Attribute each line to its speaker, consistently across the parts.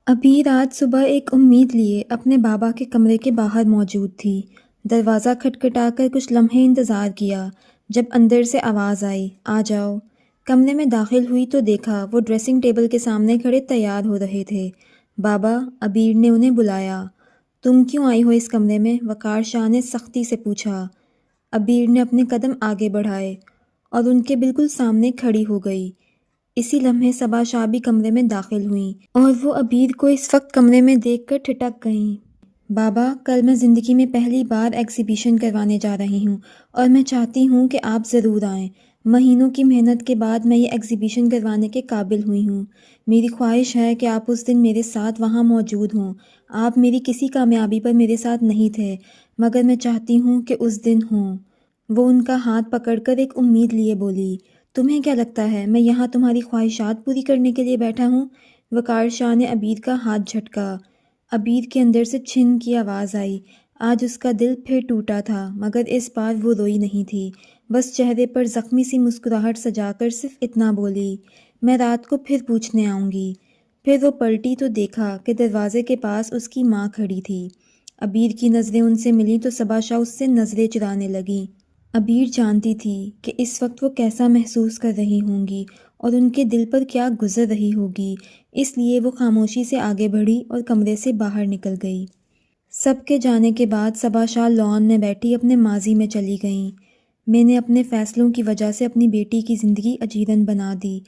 Speaker 1: ابھی رات صبح ایک امید لیے اپنے بابا کے کمرے کے باہر موجود تھی۔ دروازہ کھٹکھٹا کر کچھ لمحے انتظار کیا۔ جب اندر سے آواز آئی، "آ جاؤ"۔ کمرے میں داخل ہوئی تو دیکھا وہ ڈریسنگ ٹیبل کے سامنے کھڑے تیار ہو رہے تھے۔ "بابا"، عبیر نے انہیں بلایا۔ "تم کیوں آئی ہو اس کمرے میں"؟ وقار شاہ نے سختی سے پوچھا۔ عبیر نے اپنے قدم آگے بڑھائے اور ان کے بالکل سامنے کھڑی ہو گئی۔ اسی لمحے صبا شاہ بھی کمرے میں داخل ہوئیں اور وہ عبیر کو اس وقت کمرے میں دیکھ کر ٹھٹک گئیں۔ "بابا، کل میں زندگی میں پہلی بار ایگزیبیشن کروانے جا رہی ہوں اور میں چاہتی ہوں کہ آپ ضرور آئیں۔ مہینوں کی محنت کے بعد میں یہ ایگزیبیشن کروانے کے قابل ہوئی ہوں۔ میری خواہش ہے کہ آپ اس دن میرے ساتھ وہاں موجود ہوں۔ آپ میری کسی کامیابی پر میرے ساتھ نہیں تھے، مگر میں چاہتی ہوں کہ اس دن ہوں"۔ وہ ان کا ہاتھ پکڑ کر ایک امید لیے بولی، "تمہیں کیا لگتا ہے میں یہاں تمہاری خواہشات پوری کرنے کے لیے بیٹھا ہوں"؟ وقار شاہ نے عبیر کا ہاتھ جھٹکا۔ عبیر کے اندر سے چھن کی آواز آئی۔ آج اس کا دل پھر ٹوٹا تھا، مگر اس بار وہ روئی نہیں تھی، بس چہرے پر زخمی سی مسکراہٹ سجا کر صرف اتنا بولی، "میں رات کو پھر پوچھنے آؤں گی"۔ پھر وہ پلٹی تو دیکھا کہ دروازے کے پاس اس کی ماں کھڑی تھی۔ عبیر کی نظریں ان سے ملیں تو صبا شاہ اس سے نظریں چرانے لگیں۔ عبیر جانتی تھی کہ اس وقت وہ کیسا محسوس کر رہی ہوں گی اور ان کے دل پر کیا گزر رہی ہوگی، اس لیے وہ خاموشی سے آگے بڑھی اور کمرے سے باہر نکل گئی۔ سب کے جانے کے بعد صبا شاہ لان میں بیٹھی اپنے ماضی میں چلی گئیں۔ "میں نے اپنے فیصلوں کی وجہ سے اپنی بیٹی کی زندگی اجیرن بنا دی"۔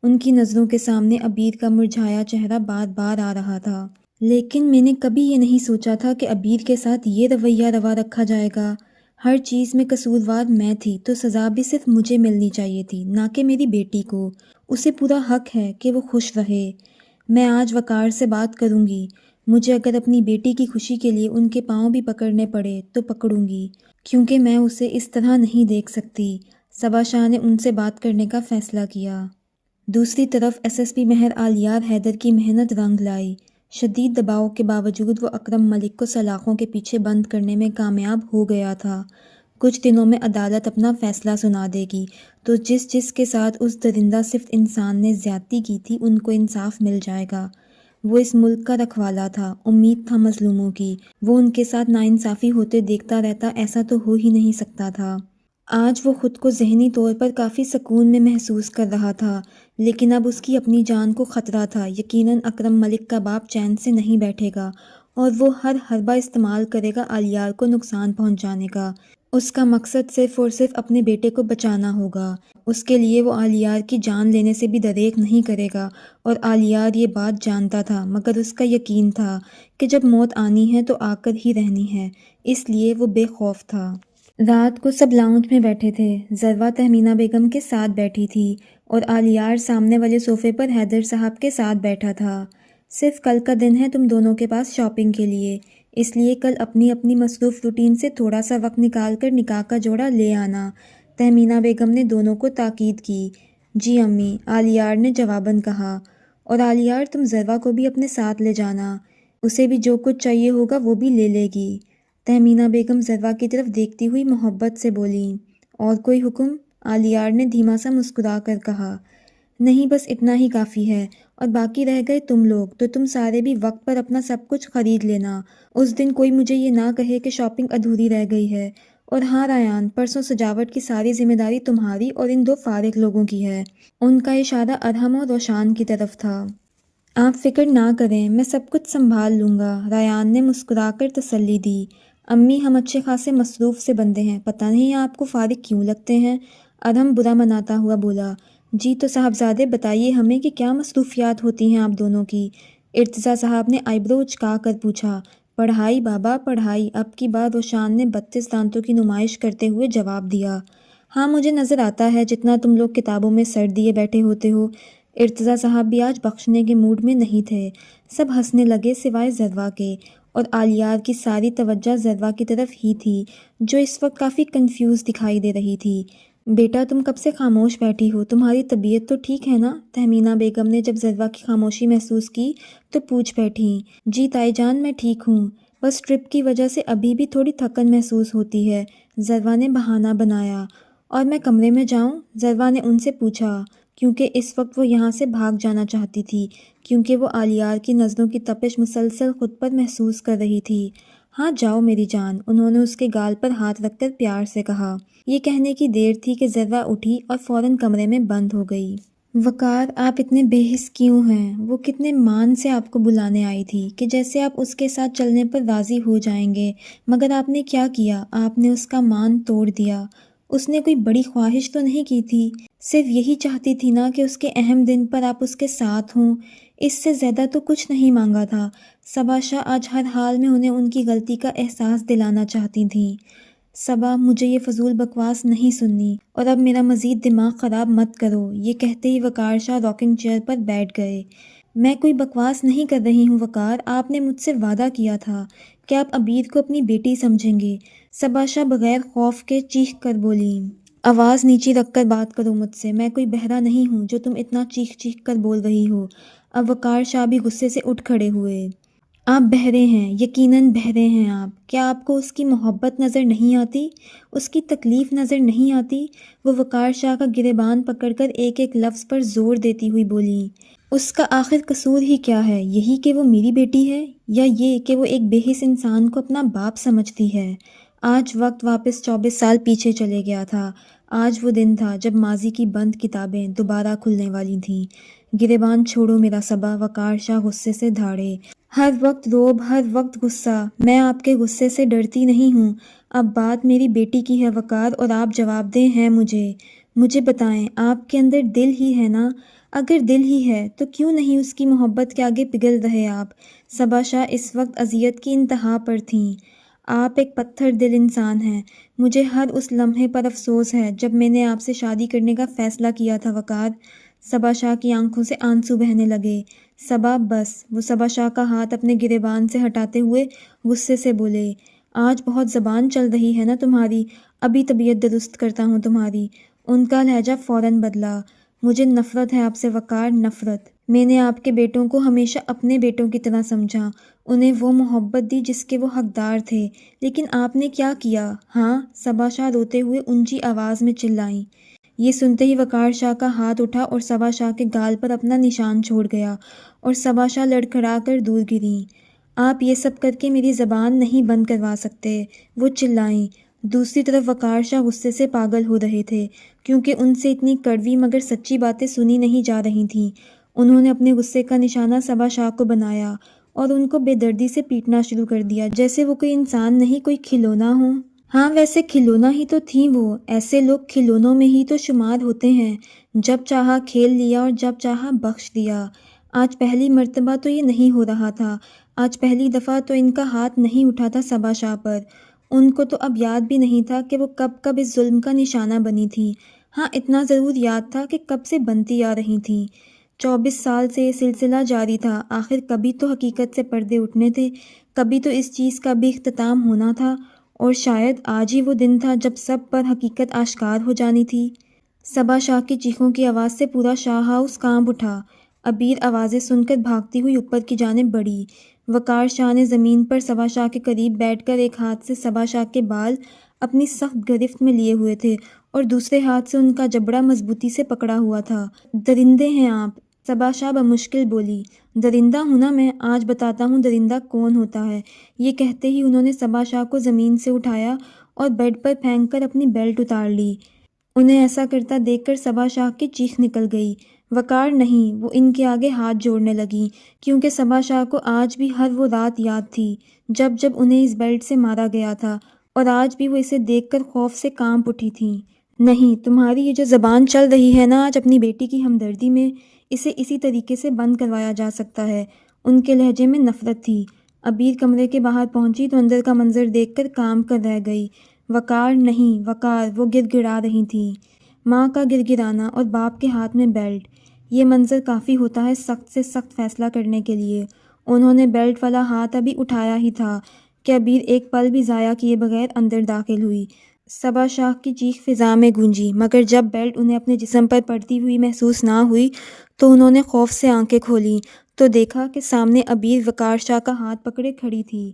Speaker 1: ان کی نظروں کے سامنے عبیر کا مرجھایا چہرہ بار بار آ رہا تھا۔ "لیکن میں نے کبھی یہ نہیں سوچا تھا کہ عبیر کے ساتھ یہ رویہ روا رکھا جائے گا۔ ہر چیز میں قصوروار میں تھی تو سزا بھی صرف مجھے ملنی چاہیے تھی، نہ کہ میری بیٹی کو۔ اسے پورا حق ہے کہ وہ خوش رہے۔ میں آج وقار سے بات کروں گی۔ مجھے اگر اپنی بیٹی کی خوشی کے لیے ان کے پاؤں بھی پکڑنے پڑے تو پکڑوں گی، کیونکہ میں اسے اس طرح نہیں دیکھ سکتی"۔ صبا شاہ نے ان سے بات کرنے کا فیصلہ کیا۔ دوسری طرف ایس ایس پی مہر آلیار حیدر کی محنت رنگ لائی۔ شدید دباؤ کے باوجود وہ اکرم ملک کو سلاخوں کے پیچھے بند کرنے میں کامیاب ہو گیا تھا۔ کچھ دنوں میں عدالت اپنا فیصلہ سنا دے گی تو جس کے ساتھ اس درندہ صفت انسان نے زیادتی کی تھی ان کو انصاف مل جائے گا۔ وہ اس ملک کا رکھوالا تھا، امید تھا مظلوموں کی۔ وہ ان کے ساتھ ناانصافی ہوتے دیکھتا رہتا، ایسا تو ہو ہی نہیں سکتا تھا۔ آج وہ خود کو ذہنی طور پر کافی سکون میں محسوس کر رہا تھا، لیکن اب اس کی اپنی جان کو خطرہ تھا۔ یقیناً اکرم ملک کا باپ چین سے نہیں بیٹھے گا اور وہ ہر حربہ استعمال کرے گا آلیار کو نقصان پہنچانے کا۔ اس کا مقصد صرف اور صرف اپنے بیٹے کو بچانا ہوگا۔ اس کے لیے وہ آلیار کی جان لینے سے بھی دریغ نہیں کرے گا، اور آلیار یہ بات جانتا تھا، مگر اس کا یقین تھا کہ جب موت آنی ہے تو آ کر ہی رہنی ہے، اس لیے وہ بے خوف تھا۔ رات کو سب لاؤنج میں بیٹھے تھے۔ ضروا تہمینہ بیگم کے ساتھ بیٹھی تھی اور آلیار سامنے والے صوفے پر حیدر صاحب کے ساتھ بیٹھا تھا۔ "صرف کل کا دن ہے تم دونوں کے پاس شاپنگ کے لیے، اس لیے کل اپنی اپنی مصروف روٹین سے تھوڑا سا وقت نکال کر نکاح کا جوڑا لے آنا"۔ تہمینہ بیگم نے دونوں کو تاکید کی۔ "جی امی"، آلیار نے جواباً کہا۔ "اور آلیار تم ضروا کو بھی اپنے ساتھ لے جانا، اسے بھی جو کچھ چاہیے ہوگا وہ بھی لے لے گی"۔ تہمینہ بیگم ضروا کی طرف دیکھتی ہوئی محبت سے بولیں۔ "اور کوئی حکم"؟ آلیار نے دھیما سا مسکرا کر کہا۔ "نہیں، بس اتنا ہی کافی ہے، اور باقی رہ گئے تم لوگ تو تم سارے بھی وقت پر اپنا سب کچھ خرید لینا، اس دن کوئی مجھے یہ نہ کہے کہ شاپنگ ادھوری رہ گئی ہے۔ اور ہاں ریان، پرسوں سجاوٹ کی ساری ذمہ داری تمہاری اور ان دو فارغ لوگوں کی ہے"۔ ان کا اشارہ ارحم اور روشان کی طرف تھا۔ "آپ فکر نہ کریں، میں سب کچھ سنبھال لوں گا"، ریان نے مسکرا کر تسلی دی۔ "امی، ہم اچھے خاصے مصروف سے بندے ہیں، پتہ نہیں آپ کو فارغ کیوں لگتے ہیں"، ارحم برا مناتا ہوا بولا۔ "جی تو صاحبزادے بتائیے ہمیں کہ کیا مصروفیات ہوتی ہیں آپ دونوں کی"، ارتضیٰ صاحب نے آئی برو اچکا کر پوچھا۔ "پڑھائی بابا، پڑھائی"، اب کی بار روشان نے 32 دانتوں کی نمائش کرتے ہوئے جواب دیا۔ "ہاں، مجھے نظر آتا ہے جتنا تم لوگ کتابوں میں سر دیے بیٹھے ہوتے ہو"۔ ارتضیٰ صاحب بھی آج بخشنے کے موڈ میں نہیں تھے۔ سب ہنسنے لگے سوائے ضروا کے، اور آلیار کی ساری توجہ ضروا کی طرف ہی تھی، جو اس وقت کافی کنفیوز دکھائی دے رہی تھی۔ "بیٹا، تم کب سے خاموش بیٹھی ہو، تمہاری طبیعت تو ٹھیک ہے نا"؟ تہمینہ بیگم نے جب ضروا کی خاموشی محسوس کی تو پوچھ بیٹھیں۔ "جی تائی جان، میں ٹھیک ہوں، بس ٹرپ کی وجہ سے ابھی بھی تھوڑی تھکن محسوس ہوتی ہے"، ضروا نے بہانہ بنایا۔ "اور میں کمرے میں جاؤں"، ضروا نے ان سے پوچھا۔ کیونکہ اس وقت وہ یہاں سے بھاگ جانا چاہتی تھی، کیونکہ وہ آلیار کی نظروں کی تپش مسلسل خود پر محسوس کر رہی تھی۔ ہاں جاؤ میری جان، انہوں نے اس کے گال پر ہاتھ رکھ کر پیار سے کہا۔ یہ کہنے کی دیر تھی کہ ذرا اٹھی اور فوراً کمرے میں بند ہو گئی۔ وقار، آپ اتنے بے حس کیوں ہیں؟ وہ کتنے مان سے آپ کو بلانے آئی تھی کہ جیسے آپ اس کے ساتھ چلنے پر راضی ہو جائیں گے، مگر آپ نے کیا کیا؟ آپ نے اس کا مان توڑ دیا۔ اس نے کوئی بڑی خواہش تو نہیں کی تھی، صرف یہی چاہتی تھی نا کہ اس کے اہم دن پر آپ اس کے ساتھ ہوں، اس سے زیادہ تو کچھ نہیں مانگا تھا۔ صبا شاہ آج ہر حال میں انہیں ان کی غلطی کا احساس دلانا چاہتی تھیں۔ صبا، مجھے یہ فضول بکواس نہیں سننی، اور اب میرا مزید دماغ خراب مت کرو۔ یہ کہتے ہی وقار شاہ راکنگ چیئر پر بیٹھ گئے۔ میں کوئی بکواس نہیں کر رہی ہوں وقار، آپ نے مجھ سے وعدہ کیا تھا کہ آپ عبیر کو اپنی بیٹی سمجھیں گے۔ صبا شاہ بغیر خوف کے چیخ کر بولیں۔ آواز نیچی رکھ کر بات کرو مجھ سے، میں کوئی بہرا نہیں ہوں جو تم اتنا چیخ چیخ کر بول رہی ہو۔ اب وقار شاہ بھی غصے سے اٹھ کھڑے ہوئے۔ آپ بہرے ہیں، یقیناً بہرے ہیں آپ۔ کیا آپ کو اس کی محبت نظر نہیں آتی؟ اس کی تکلیف نظر نہیں آتی؟ وہ وقار شاہ کا گریبان پکڑ کر ایک ایک لفظ پر زور دیتی ہوئی بولیں۔ اس کا آخر قصور ہی کیا ہے؟ یہی کہ وہ میری بیٹی ہے، یا یہ کہ وہ ایک بے حس انسان کو اپنا باپ سمجھتی ہے؟ آج وقت واپس 24 سال پیچھے چلے گیا تھا۔ آج وہ دن تھا جب ماضی کی بند کتابیں دوبارہ کھلنے والی تھیں۔ گریبان چھوڑو میرا صبا، وقار شاہ غصے سے دھاڑے۔ ہر وقت روب، ہر وقت غصہ۔ میں آپ کے غصے سے ڈرتی نہیں ہوں۔ اب بات میری بیٹی کی ہے وقار، اور آپ جواب دیں ہیں مجھے بتائیں، آپ کے اندر دل ہی ہے نا؟ اگر دل ہی ہے تو کیوں نہیں اس کی محبت کے آگے پگھل رہے آپ؟ صبا شاہ اس وقت اذیت کی انتہا پر تھیں۔ آپ ایک پتھر دل انسان ہیں۔ مجھے ہر اس لمحے پر افسوس ہے جب میں نے آپ سے شادی کرنے کا فیصلہ کیا تھا وقار۔ صبا شاہ کی آنکھوں سے آنسو بہنے لگے۔ صبا بس، وہ صبا شاہ کا ہاتھ اپنے گریبان سے ہٹاتے ہوئے غصے سے بولے۔ آج بہت زبان چل رہی ہے نا تمہاری، ابھی طبیعت درست کرتا ہوں تمہاری۔ ان کا لہجہ فوراً بدلا۔ مجھے نفرت ہے آپ سے وقار، نفرت۔ میں نے آپ کے بیٹوں کو ہمیشہ اپنے بیٹوں کی طرح سمجھا، انہیں وہ محبت دی جس کے وہ حقدار تھے، لیکن آپ نے کیا کیا؟ ہاں، صبا شاہ روتے ہوئے اونچی آواز میں چلائیں۔ یہ سنتے ہی وقار شاہ کا ہاتھ اٹھا اور صبا شاہ کے گال پر اپنا نشان چھوڑ گیا، اور صبا شاہ لڑکھڑا کر دور گریں۔ آپ یہ سب کر کے میری زبان نہیں بند کروا سکتے، وہ چلائیں۔ دوسری طرف وقار شاہ غصے سے پاگل ہو رہے تھے، کیونکہ ان سے اتنی کڑوی مگر سچی باتیں سنی نہیں جا رہی تھیں۔ انہوں نے اپنے غصے کا نشانہ صبا شاہ کو بنایا اور ان کو بے دردی سے پیٹنا شروع کر دیا، جیسے وہ کوئی انسان نہیں، کوئی کھلونا ہو۔ ہاں ویسے کھلونا ہی تو تھیں وہ، ایسے لوگ کھلونوں میں ہی تو شمار ہوتے ہیں، جب چاہا کھیل لیا اور جب چاہا بخش دیا۔ آج پہلی مرتبہ تو یہ نہیں ہو رہا تھا، آج پہلی دفعہ تو ان کا ہاتھ نہیں اٹھا تھا صبا شاہ پر۔ ان کو تو اب یاد بھی نہیں تھا کہ وہ کب کب اس ظلم کا نشانہ بنی تھیں۔ ہاں اتنا ضرور یاد تھا کہ کب سے بنتی آ رہی تھیں۔ 24 سال سے یہ سلسلہ جاری تھا، آخر کبھی تو حقیقت سے پردے اٹھنے تھے، کبھی تو اس چیز کا بھی اختتام ہونا تھا، اور شاید آج ہی وہ دن تھا جب سب پر حقیقت آشکار ہو جانی تھی۔ صبا شاہ کی چیخوں کی آواز سے پورا شاہ ہاؤس کانپ اٹھا۔ عبیر آوازیں سن کر بھاگتی ہوئی اوپر کی جانب بڑھی۔ وقار شاہ نے زمین پر صبا شاہ کے قریب بیٹھ کر ایک ہاتھ سے صبا شاہ کے بال اپنی سخت گرفت میں لیے ہوئے تھے، اور دوسرے ہاتھ سے ان کا جبڑا مضبوطی سے پکڑا ہوا تھا۔ درندے ہیں آپ، صبا شاہ بمشکل بولی۔ درندہ ہوں نا میں، آج بتاتا ہوں درندہ کون ہوتا ہے۔ یہ کہتے ہی انہوں نے صبا شاہ کو زمین سے اٹھایا اور بیڈ پر پھینک کر اپنی بیلٹ اتار لی۔ انہیں ایسا کرتا دیکھ کر صبا شاہ کی چیخ نکل گئی۔ وقار نہیں، وہ ان کے آگے ہاتھ جوڑنے لگیں، کیونکہ صبا شاہ کو آج بھی ہر وہ رات یاد تھی جب انہیں اس بیلٹ سے مارا گیا تھا، اور آج بھی وہ اسے دیکھ کر خوف سے کانپ اٹھی تھیں۔ نہیں، تمہاری یہ جو زبان چل رہی ہے نا آج اپنی بیٹی کی ہمدردی میں، اسے اسی طریقے سے بند کروایا جا سکتا ہے۔ ان کے لہجے میں نفرت تھی۔ عبیر کمرے کے باہر پہنچی تو اندر کا منظر دیکھ کر کانپ کر رہ گئی۔ وقار نہیں، وقار، وہ گر گڑا رہی تھیں۔ ماں کا گر گرانا اور باپ کے ہاتھ میں بیلٹ، یہ منظر کافی ہوتا ہے سخت سے سخت فیصلہ کرنے کے لیے۔ انہوں نے بیلٹ والا ہاتھ ابھی اٹھایا ہی تھا کہ عبیر ایک پل بھی ضائع کیے بغیر اندر داخل ہوئی۔ صبا شاہ کی چیخ فضا میں گونجی، مگر جب بیلٹ انہیں اپنے جسم پر پڑتی ہوئی محسوس نہ ہوئی تو انہوں نے خوف سے آنکھیں کھولیں تو دیکھا کہ سامنے عبیر وقار شاہ کا ہاتھ پکڑے کھڑی تھی۔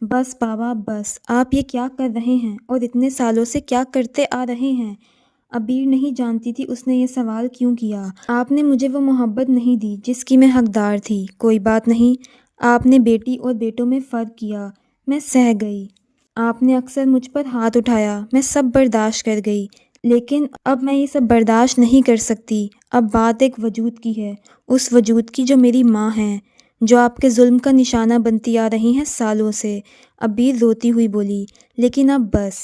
Speaker 1: بس بابا بس، آپ یہ کیا کر رہے ہیں، اور اتنے سالوں سے کیا کرتے آ رہے ہیں؟ عبیر نہیں جانتی تھی اس نے یہ سوال کیوں کیا۔ آپ نے مجھے وہ محبت نہیں دی جس کی میں حقدار تھی۔ کوئی بات نہیں، آپ نے بیٹی اور بیٹوں میں فرق کیا، میں سہ گئی۔ آپ نے اکثر مجھ پر ہاتھ اٹھایا، میں سب برداشت کر گئی، لیکن اب میں یہ سب برداشت نہیں کر سکتی۔ اب بات ایک وجود کی ہے، اس وجود کی جو میری ماں ہے، جو آپ کے ظلم کا نشانہ بنتی آ رہی ہیں سالوں سے۔ عبیر روتی ہوئی بولی، لیکن اب بس،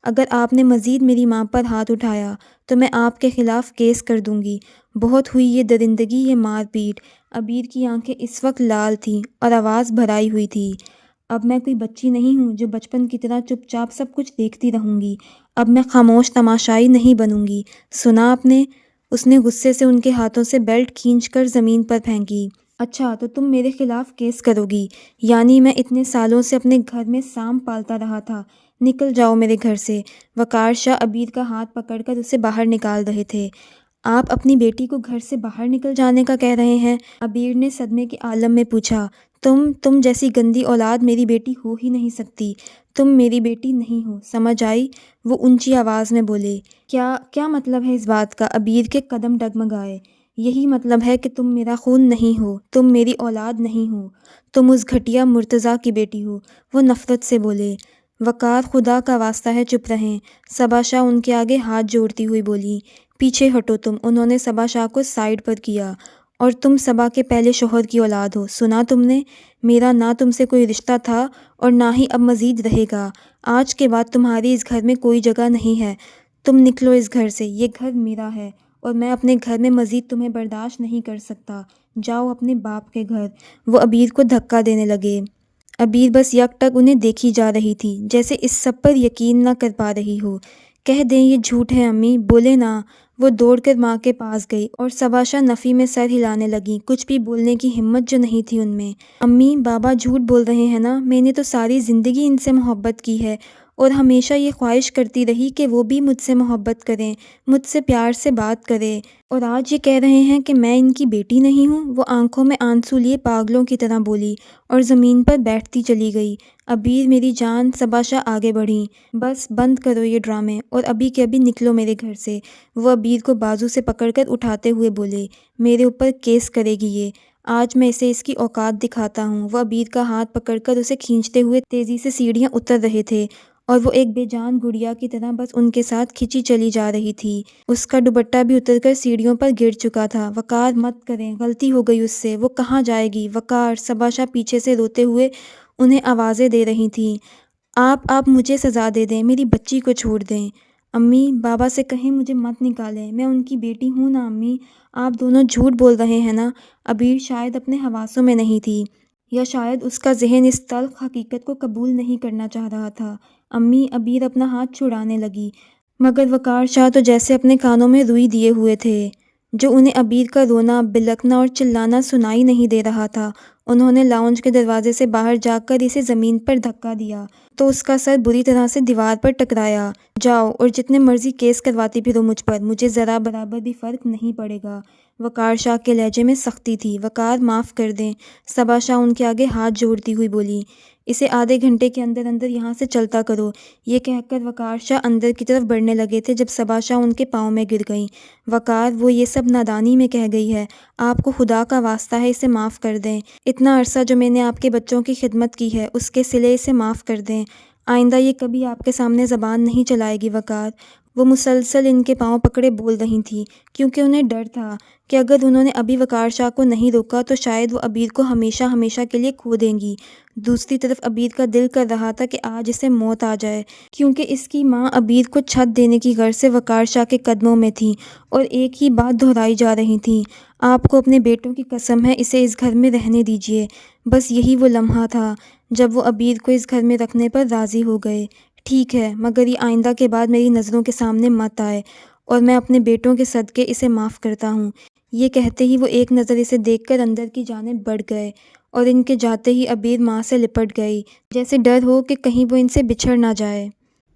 Speaker 1: اگر آپ نے مزید میری ماں پر ہاتھ اٹھایا تو میں آپ کے خلاف کیس کر دوں گی۔ بہت ہوئی یہ درندگی، یہ مار پیٹ۔ عبیر کی آنکھیں اس وقت لال تھیں اور آواز بھرائی ہوئی تھی۔ اب میں کوئی بچی نہیں ہوں جو بچپن کی طرح چپ چاپ سب کچھ دیکھتی رہوں گی۔ اب میں خاموش تماشائی نہیں بنوں گی۔ سنا آپ نے؟ اس نے غصے سے ان کے ہاتھوں سے بیلٹ کھینچ کر زمین پر پھینکی۔ اچھا تو تم میرے خلاف کیس کرو گی؟ یعنی میں اتنے سالوں سے اپنے گھر میں سانپ پالتا رہا تھا۔ نکل جاؤ میرے گھر سے۔ وقار شاہ عبیر کا ہاتھ پکڑ کر اسے باہر نکال رہے تھے۔ آپ اپنی بیٹی کو گھر سے باہر نکل جانے کا کہہ رہے ہیں؟ عبیر نے صدمے کے عالم میں پوچھا۔ تم جیسی گندی اولاد میری بیٹی ہو ہی نہیں سکتی۔ تم میری بیٹی نہیں ہو، سمجھ آئی؟ وہ اونچی آواز میں بولے۔ کیا مطلب ہے اس بات کا؟ عبیر کے قدم ڈگمگائے۔ یہی مطلب ہے کہ تم میرا خون نہیں ہو، تم میری اولاد نہیں ہو، تم اس گھٹیا مرتضیٰ کی بیٹی ہو۔ وہ نفرت سے بولے۔ وقار، خدا کا واسطہ ہے چپ رہیں۔ صبا شاہ ان کے آگے ہاتھ جوڑتی ہوئی بولی۔ پیچھے ہٹو تم۔ انہوں نے صبا شاہ کو سائیڈ پر کیا۔ اور تم صبا کے پہلے شوہر کی اولاد ہو، سنا تم نے؟ میرا نہ تم سے کوئی رشتہ تھا اور نہ ہی اب مزید رہے گا۔ آج کے بعد تمہاری اس گھر میں کوئی جگہ نہیں ہے۔ تم نکلو اس گھر سے، یہ گھر میرا ہے اور میں اپنے گھر میں مزید تمہیں برداشت نہیں کر سکتا۔ جاؤ اپنے باپ کے گھر۔ وہ عبیر کو دھکا دینے لگے۔ عبیر بس یک ٹک انہیں دیکھی جا رہی تھی، جیسے اس سب پر یقین نہ کر پا رہی ہو۔ کہہ دیں یہ جھوٹ ہے امی، بولے نا۔ وہ دوڑ کر ماں کے پاس گئی اور صبا شاہ نفی میں سر ہلانے لگیں، کچھ بھی بولنے کی ہمت جو نہیں تھی ان میں۔ امی، بابا جھوٹ بول رہے ہیں نا، میں نے تو ساری زندگی ان سے محبت کی ہے اور ہمیشہ یہ خواہش کرتی رہی کہ وہ بھی مجھ سے محبت کریں، مجھ سے پیار سے بات کریں، اور آج یہ کہہ رہے ہیں کہ میں ان کی بیٹی نہیں ہوں۔ وہ آنکھوں میں آنسو لیے پاگلوں کی طرح بولی اور زمین پر بیٹھتی چلی گئی۔ عبیر میری جان۔ صبا شاہ آگے بڑھیں۔ بس بند کرو یہ ڈرامے اور ابھی کے ابھی نکلو میرے گھر سے۔ وہ عبیر کو بازو سے پکڑ کر اٹھاتے ہوئے بولے، میرے اوپر کیس کرے گی یہ، آج میں اسے اس کی اوقات دکھاتا ہوں۔ وہ عبیر کا ہاتھ پکڑ کر اسے کھینچتے ہوئے تیزی سے سیڑھیاں اتر رہے تھے اور وہ ایک بے جان گڑیا کی طرح بس ان کے ساتھ کھنچی چلی جا رہی تھی۔ اس کا دوپٹہ بھی اتر کر سیڑھیوں پر گر چکا تھا۔ وقار، مت کریں، غلطی ہو گئی اس سے، وہ کہاں جائے گی؟ وقار، صبا شاہ پیچھے سے روتے ہوئے انہیں آوازیں دے رہی تھیں۔ آپ مجھے سزا دے دیں، میری بچی کو چھوڑ دیں۔ امی، بابا سے کہیں مجھے مت نکالیں، میں ان کی بیٹی ہوں نا امی۔ آپ دونوں جھوٹ بول رہے ہیں نا۔ عبیر شاید اپنے حواسوں میں نہیں تھی، یا شاید اس کا ذہن اس تلخ حقیقت کو قبول نہیں کرنا چاہ رہا تھا۔ امی، عبیر اپنا ہاتھ چھڑانے لگی، مگر وقار شاہ تو جیسے اپنے کانوں میں روئی دیے ہوئے تھے، جو انہیں عبیر کا رونا، بلکنا اور چلانا سنائی نہیں دے رہا تھا۔ انہوں نے لاؤنج کے دروازے سے باہر جا کر اسے زمین پر دھکا دیا تو اس کا سر بری طرح سے دیوار پر ٹکرایا۔ جاؤ اور جتنے مرضی کیس کرواتی پھرو مجھ پر، مجھے ذرا برابر بھی فرق نہیں پڑے گا۔ وقار شاہ کے لہجے میں سختی تھی۔ وقار، معاف کر دیں۔ صبا شاہ ان کے آگے ہاتھ جوڑتی ہوئی بولی۔ اسے آدھے گھنٹے کے اندر اندر یہاں سے چلتا کرو۔ یہ کہہ کر وقار شاہ اندر کی طرف بڑھنے لگے تھے جب صبا شاہ ان کے پاؤں میں گر گئیں۔ وقار، وہ یہ سب نادانی میں کہہ گئی ہے، آپ کو خدا کا واسطہ ہے اسے معاف کر دیں۔ اتنا عرصہ جو میں نے آپ کے بچوں کی خدمت کی ہے، اس کے صلے اسے معاف کر دیں۔ آئندہ یہ کبھی آپ کے سامنے زبان نہیں چلائے گی وقار۔ وہ مسلسل ان کے پاؤں پکڑے بول رہی تھیں، کیونکہ انہیں ڈر تھا کہ اگر انہوں نے ابھی وقار شاہ کو نہیں روکا تو شاید وہ عبیر کو ہمیشہ ہمیشہ کے لیے کھو دیں گی۔ دوسری طرف عبیر کا دل کر رہا تھا کہ آج اسے موت آ جائے، کیونکہ اس کی ماں عبیر کو چھت دینے کی غرض سے وقار شاہ کے قدموں میں تھیں اور ایک ہی بات دہرائی جا رہی تھیں، آپ کو اپنے بیٹوں کی قسم ہے اسے اس گھر میں رہنے دیجیے۔ بس یہی وہ لمحہ تھا جب وہ عبیر کو اس گھر میں رکھنے پر راضی ہو گئے۔ ٹھیک ہے، مگر یہ آئندہ کے بعد میری نظروں کے سامنے مت آئے اور میں اپنے بیٹوں کے صدقے اسے معاف کرتا ہوں۔ یہ کہتے ہی وہ ایک نظر اسے دیکھ کر اندر کی جانب بڑھ گئے اور ان کے جاتے ہی عبیر ماں سے لپٹ گئی، جیسے ڈر ہو کہ کہیں وہ ان سے بچھڑ نہ جائے۔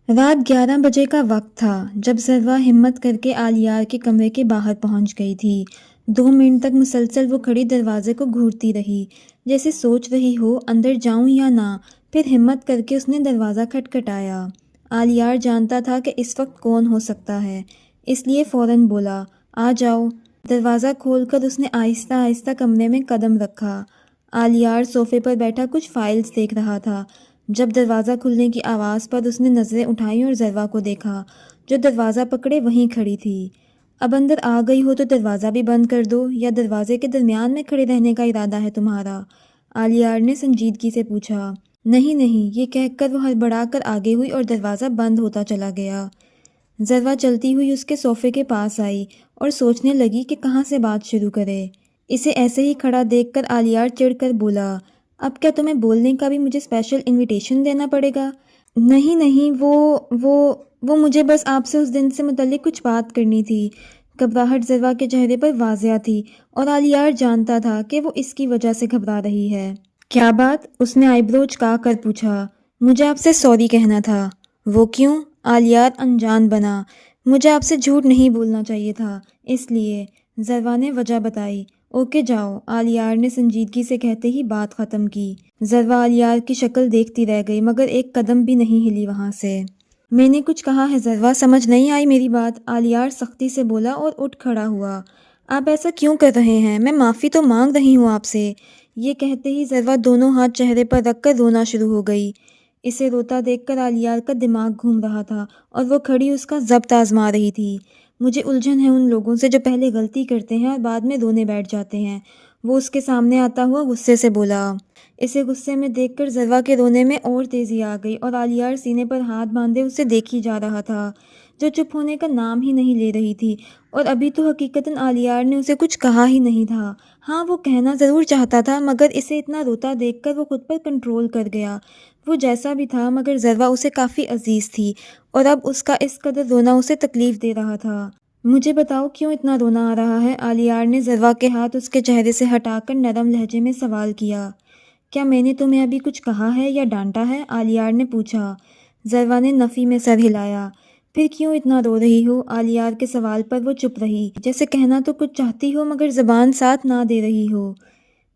Speaker 1: رات 11 بجے کا وقت تھا جب ذرا ہمت کر کے آلیار کے کمرے کے باہر پہنچ گئی تھی۔ 2 منٹ تک مسلسل وہ کھڑی دروازے کو گھورتی رہی، جیسے سوچ رہی ہو اندر جاؤں یا نہ۔ پھر ہمت کر کے اس نے دروازہ کھٹکھٹایا۔ آلیار جانتا تھا کہ اس وقت کون ہو سکتا ہے۔ اس لیے فوراً بولا، آ جاؤ۔ دروازہ کھول کر اس نے آہستہ آہستہ کمرے میں قدم رکھا۔ آلیار صوفے پر بیٹھا کچھ فائلز دیکھ رہا تھا۔ جب دروازہ کھلنے کی آواز پر اس نے نظریں اٹھائیں اور ذروہ کو دیکھا جو دروازہ پکڑے وہیں کھڑی تھی۔ اب اندر آ گئی ہو تو دروازہ بھی بند کر دو، یا دروازے کے درمیان میں کھڑے رہنے کا ارادہ ہے تمہارا؟ آلیار نے سنجیدگی سے پوچھا۔ نہیں نہیں، یہ کہہ کر وہ ہڑبڑا کر آگے ہوئی اور دروازہ بند ہوتا چلا گیا۔ ذروہ چلتی ہوئی اس کے صوفے کے پاس آئی اور سوچنے لگی کہ کہاں سے بات شروع کرے۔ اسے ایسے ہی کھڑا دیکھ کر آلیار چڑھ کر بولا، اب کیا تمہیں بولنے کا بھی مجھے اسپیشل انویٹیشن دینا پڑے گا؟ نہیں نہیں، وہ مجھے بس آپ سے اس دن سے متعلق کچھ بات کرنی تھی۔ گھبراہٹ ذروہ کے چہرے پر واضح تھی اور آلیار جانتا تھا کہ وہ اس کی وجہ سے گھبرا رہی ہے۔ کیا بات؟ اس نے آئی برو چکا کر پوچھا۔ مجھے آپ سے سوری کہنا تھا۔ وہ کیوں؟ آلیار انجان بنا۔ مجھے آپ سے جھوٹ نہیں بولنا چاہیے تھا، اس لیے۔ ذروہ نے وجہ بتائی۔ اوکے جاؤ، آلیار نے سنجیدگی سے کہتے ہی بات ختم کی۔ ذروہ آلیار کی شکل دیکھتی رہ گئی مگر ایک قدم بھی نہیں ہلی وہاں سے۔ میں نے کچھ کہا ہے ذروہ، سمجھ نہیں آئی میری بات؟ آلیار سختی سے بولا اور اٹھ کھڑا ہوا۔ آپ ایسا کیوں کر رہے ہیں؟ میں معافی تو مانگ رہی ہوں آپ سے۔ یہ کہتے ہی ذروہ دونوں ہاتھ چہرے پر رکھ کر رونا شروع ہو گئی۔ اسے روتا دیکھ کر آلیار کا دماغ گھوم رہا تھا اور وہ کھڑی اس کا ضبط آزما رہی تھی۔ مجھے الجھن ہے ان لوگوں سے جو پہلے غلطی کرتے ہیں اور بعد میں رونے بیٹھ جاتے ہیں، وہ اس کے سامنے آتا ہوا غصے سے بولا۔ اسے غصے میں دیکھ کر ذروہ کے رونے میں اور تیزی آ گئی اور آلیار سینے پر ہاتھ باندھے اسے دیکھی جا رہا تھا جو چپ ہونے کا نام ہی نہیں لے رہی تھی۔ اور ابھی تو حقیقتاً آلیار نے اسے کچھ کہا ہی نہیں تھا۔ ہاں، وہ کہنا ضرور چاہتا تھا مگر اسے اتنا روتا دیکھ کر وہ خود پر کنٹرول کر گیا۔ وہ جیسا بھی تھا مگر ذروہ اسے کافی عزیز تھی اور اب اس کا اس قدر رونا اسے تکلیف دے رہا تھا۔ مجھے بتاؤ کیوں اتنا رونا آ رہا ہے؟ آلیار نے ذروہ کے ہاتھ اس کے چہرے سے ہٹا کر نرم لہجے میں سوال کیا۔ کیا میں نے تمہیں ابھی کچھ کہا ہے یا ڈانٹا ہے؟ آلیار نے پوچھا۔ ذروہ نے نفی میں سر ہلایا۔ پھر کیوں اتنا رو رہی ہو؟ آلیار کے سوال پر وہ چپ رہی، جیسے کہنا تو کچھ چاہتی ہو مگر زبان ساتھ نہ دے رہی ہو۔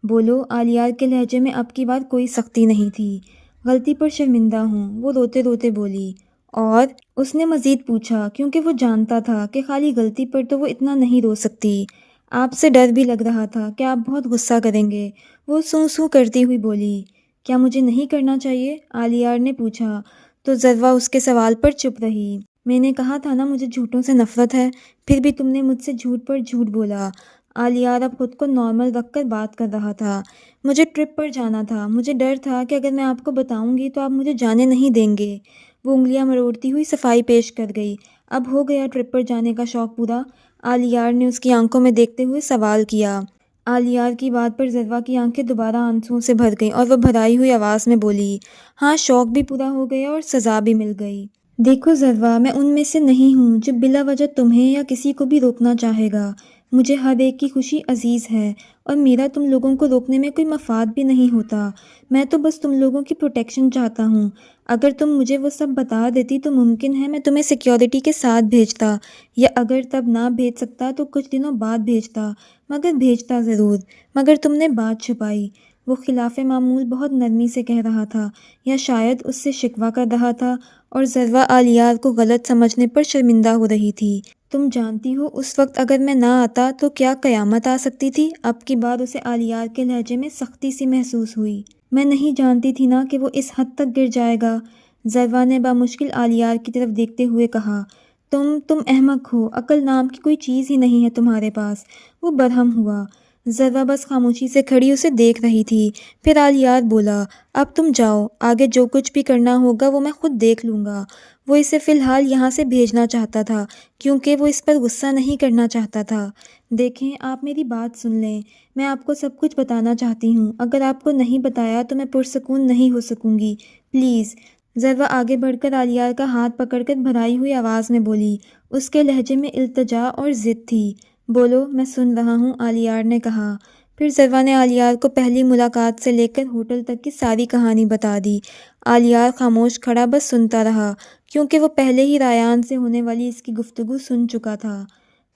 Speaker 1: بولو۔ آلیار کے لہجے میں اب کی بار کوئی سختی نہیں تھی۔ غلطی پر شرمندہ ہوں، وہ روتے روتے بولی۔ اور؟ اس نے مزید پوچھا کیونکہ وہ جانتا تھا کہ خالی غلطی پر تو وہ اتنا نہیں رو سکتی۔ آپ سے ڈر بھی لگ رہا تھا کہ آپ بہت غصہ کریں گے، وہ سوں سوں کرتی ہوئی بولی۔ کیا مجھے نہیں کرنا چاہیے؟ آلیار نے پوچھا تو ذروہ اس کے سوال پر چپ رہی۔ میں نے کہا تھا نا مجھے جھوٹوں سے نفرت ہے، پھر بھی تم نے مجھ سے جھوٹ پر جھوٹ بولا۔ آلیار اب خود کو نارمل رکھ کر بات کر رہا تھا۔ مجھے ٹرپ پر جانا تھا، مجھے ڈر تھا کہ اگر میں آپ کو بتاؤں گی تو آپ مجھے جانے نہیں دیں گے۔ وہ انگلیاں مروڑتی ہوئی صفائی پیش کر گئی۔ اب ہو گیا ٹرپ پر جانے کا شوق پورا؟ آلیار نے اس کی آنکھوں میں دیکھتے ہوئے سوال کیا۔ آلیار کی بات پر ذروہ کی آنکھیں دوبارہ آنسوؤں سے بھر گئیں اور وہ بھرائی ہوئی آواز میں بولی، ہاں شوق بھی پورا ہو گیا اور سزا بھی مل گئی۔ دیکھو ذروہ، میں ان میں سے نہیں ہوں جو بلا وجہ تمہیں یا کسی کو بھی روکنا چاہے گا۔ مجھے ہر ایک کی خوشی عزیز ہے اور میرا تم لوگوں کو روکنے میں کوئی مفاد بھی نہیں ہوتا۔ میں تو بس تم لوگوں کی پروٹیکشن چاہتا ہوں۔ اگر تم مجھے وہ سب بتا دیتی تو ممکن ہے میں تمہیں سیکیورٹی کے ساتھ بھیجتا، یا اگر تب نہ بھیج سکتا تو کچھ دنوں بعد بھیجتا، مگر بھیجتا ضرور۔ مگر تم نے بات چھپائی۔ وہ خلاف معمول بہت نرمی سے کہہ رہا تھا، یا شاید اس سے شکوہ کر رہا تھا، اور ذروہ آلیار کو غلط سمجھنے پر شرمندہ ہو رہی تھی۔ تم جانتی ہو اس وقت اگر میں نہ آتا تو کیا قیامت آ سکتی تھی؟ اب کی بار اسے آلیار کے لہجے میں سختی سی محسوس ہوئی۔ میں نہیں جانتی تھی نا کہ وہ اس حد تک گر جائے گا، ذروہ نے بامشکل آلیار کی طرف دیکھتے ہوئے کہا۔ تم احمق ہو، عقل نام کی کوئی چیز ہی نہیں ہے تمہارے پاس۔ وہ برہم ہوا۔ ذروہ بس خاموشی سے کھڑی اسے دیکھ رہی تھی۔ پھر آلیار بولا، اب تم جاؤ، آگے جو کچھ بھی کرنا ہوگا وہ میں خود دیکھ لوں گا۔ وہ اسے فی الحال یہاں سے بھیجنا چاہتا تھا کیونکہ وہ اس پر غصہ نہیں کرنا چاہتا تھا۔ دیکھیں، آپ میری بات سن لیں، میں آپ کو سب کچھ بتانا چاہتی ہوں۔ اگر آپ کو نہیں بتایا تو میں پرسکون نہیں ہو سکوں گی، پلیز۔ ذروہ آگے بڑھ کر آلیار کا ہاتھ پکڑ کر بھرائی ہوئی آواز میں بولی۔ اس کے لہجے میں التجا اور ضد تھی۔ بولو، میں سن رہا ہوں، آلیار نے کہا۔ پھر ذروہ نے آلیار کو پہلی ملاقات سے لے کر ہوٹل تک کی ساری کہانی بتا دی۔ آلیار خاموش کھڑا بس سنتا رہا کیونکہ وہ پہلے ہی رایان سے ہونے والی اس کی گفتگو سن چکا تھا۔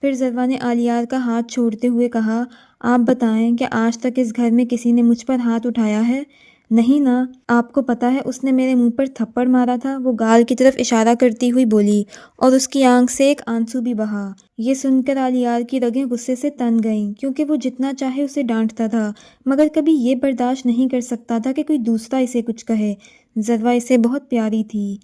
Speaker 1: پھر ذروہ نے آلیار کا ہاتھ چھوڑتے ہوئے کہا، آپ بتائیں، کیا آج تک اس گھر میں کسی نے مجھ پر ہاتھ اٹھایا ہے؟ نہیں نا، آپ کو پتہ ہے اس نے میرے منہ پر تھپڑ مارا تھا، وہ گال کی طرف اشارہ کرتی ہوئی بولی، اور اس کی آنکھ سے ایک آنسو بھی بہا۔ یہ سن کر آلیار کی رگیں غصے سے تن گئیں، کیونکہ وہ جتنا چاہے اسے ڈانٹتا تھا مگر کبھی یہ برداشت نہیں کر سکتا تھا کہ کوئی دوسرا اسے کچھ کہے۔ ذروہ اسے بہت پیاری تھی۔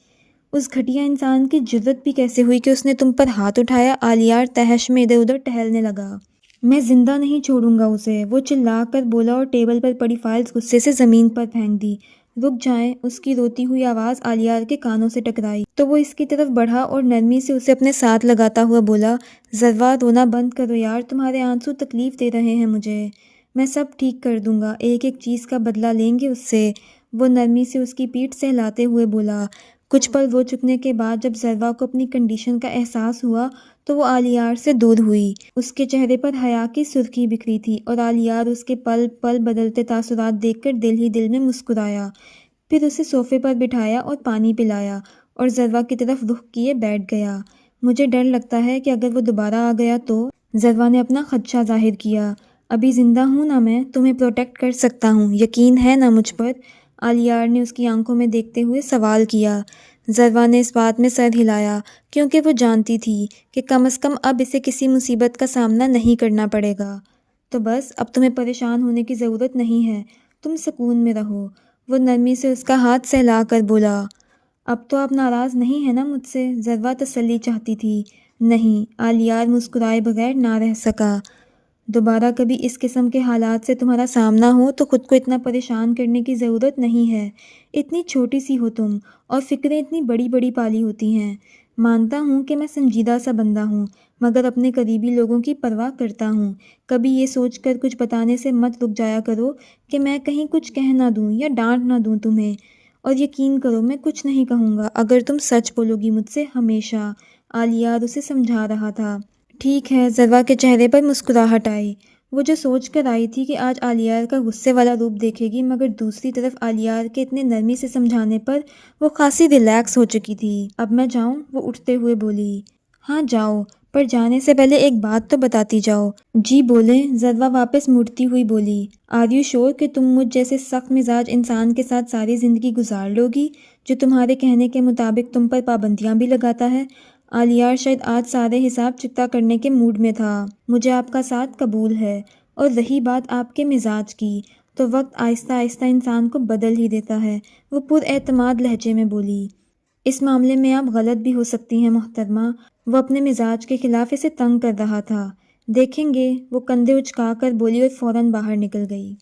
Speaker 1: اس گھٹیا انسان کی جرت بھی کیسے ہوئی کہ اس نے تم پر ہاتھ اٹھایا؟ آلیار تہش میں ادھر ادھر ٹہلنے لگا۔ میں زندہ نہیں چھوڑوں گا اسے، وہ چلا کر بولا اور ٹیبل پر پڑی فائلز غصے سے زمین پر پھینک دی۔ رک جائیں، اس کی روتی ہوئی آواز آلیار کے کانوں سے ٹکرائی تو وہ اس کی طرف بڑھا اور نرمی سے اسے اپنے ساتھ لگاتا ہوا بولا، ذروہ رونا بند کرو یار، تمہارے آنسو تکلیف دے رہے ہیں مجھے، میں سب ٹھیک کر دوں گا، ایک ایک چیز کا بدلہ لیں گے اس سے، وہ نرمی سے اس کی پیٹھ سہلاتے ہوئے بولا۔ کچھ پل رو چکنے کے بعد جب ذروہ کو اپنی کنڈیشن کا احساس ہوا تو وہ آلیار سے دور ہوئی۔ اس کے چہرے پر حیا کی سرخی بکھری تھی اور آلیار اس کے پل پل بدلتے تاثرات دیکھ کر دل ہی دل میں مسکرایا۔ پھر اسے صوفے پر بٹھایا اور پانی پلایا اور ذروہ کی طرف رخ کیے بیٹھ گیا۔ مجھے ڈر لگتا ہے کہ اگر وہ دوبارہ آ گیا تو، ذروہ نے اپنا خدشہ ظاہر کیا۔ ابھی زندہ ہوں نا میں، تمہیں پروٹیکٹ کر سکتا ہوں، یقین ہے نا مجھ پر؟ آلیار نے اس کی آنکھوں میں دیکھتے ہوئے سوال کیا۔ ذروہ نے اس بات میں سر ہلایا کیونکہ وہ جانتی تھی کہ کم از کم اب اسے کسی مصیبت کا سامنا نہیں کرنا پڑے گا۔ تو بس اب تمہیں پریشان ہونے کی ضرورت نہیں ہے، تم سکون میں رہو، وہ نرمی سے اس کا ہاتھ سہلا کر بولا۔ اب تو آپ ناراض نہیں ہیں نا مجھ سے؟ ذروہ تسلی چاہتی تھی۔ نہیں، آلیار مسکرائے بغیر نہ رہ سکا۔ دوبارہ کبھی اس قسم کے حالات سے تمہارا سامنا ہو تو خود کو اتنا پریشان کرنے کی ضرورت نہیں ہے، اتنی چھوٹی سی ہو تم اور فکریں اتنی بڑی بڑی پالی ہوتی ہیں۔ مانتا ہوں کہ میں سنجیدہ سا بندہ ہوں مگر اپنے قریبی لوگوں کی پرواہ کرتا ہوں، کبھی یہ سوچ کر کچھ بتانے سے مت رک جایا کرو کہ میں کہیں کچھ کہہ نہ دوں یا ڈانٹ نہ دوں تمہیں، اور یقین کرو میں کچھ نہیں کہوں گا اگر تم سچ بولو گی مجھ سے ہمیشہ، آلیار اسے سمجھا رہا تھا۔ ٹھیک ہے، ذروہ کے چہرے پر مسکراہٹ آئی۔ وہ جو سوچ کر آئی تھی کہ آج آلیار کا غصے والا روپ دیکھے گی، مگر دوسری طرف آلیار کے اتنے نرمی سے سمجھانے پر وہ خاصی ریلیکس ہو چکی تھی۔ اب میں جاؤں؟ وہ اٹھتے ہوئے بولی۔ ہاں جاؤ، پر جانے سے پہلے ایک بات تو بتاتی جاؤ۔ جی بولیں، ذروہ واپس مڑتی ہوئی بولی۔ آر یو شور کہ تم مجھ جیسے سخت مزاج انسان کے ساتھ ساری زندگی گزار لو گی جو تمہارے کہنے کے مطابق تم پر پابندیاں بھی لگاتا ہے؟ آلیار شاید آج سارے حساب چکتا کرنے کے موڈ میں تھا۔ مجھے آپ کا ساتھ قبول ہے، اور رہی بات آپ کے مزاج کی، تو وقت آہستہ آہستہ انسان کو بدل ہی دیتا ہے، وہ پر اعتماد لہجے میں بولی۔ اس معاملے میں آپ غلط بھی ہو سکتی ہیں محترمہ، وہ اپنے مزاج کے خلاف اسے تنگ کر رہا تھا۔ دیکھیں گے، وہ کندھے اچکا کر بولی اور فوراً باہر نکل گئی۔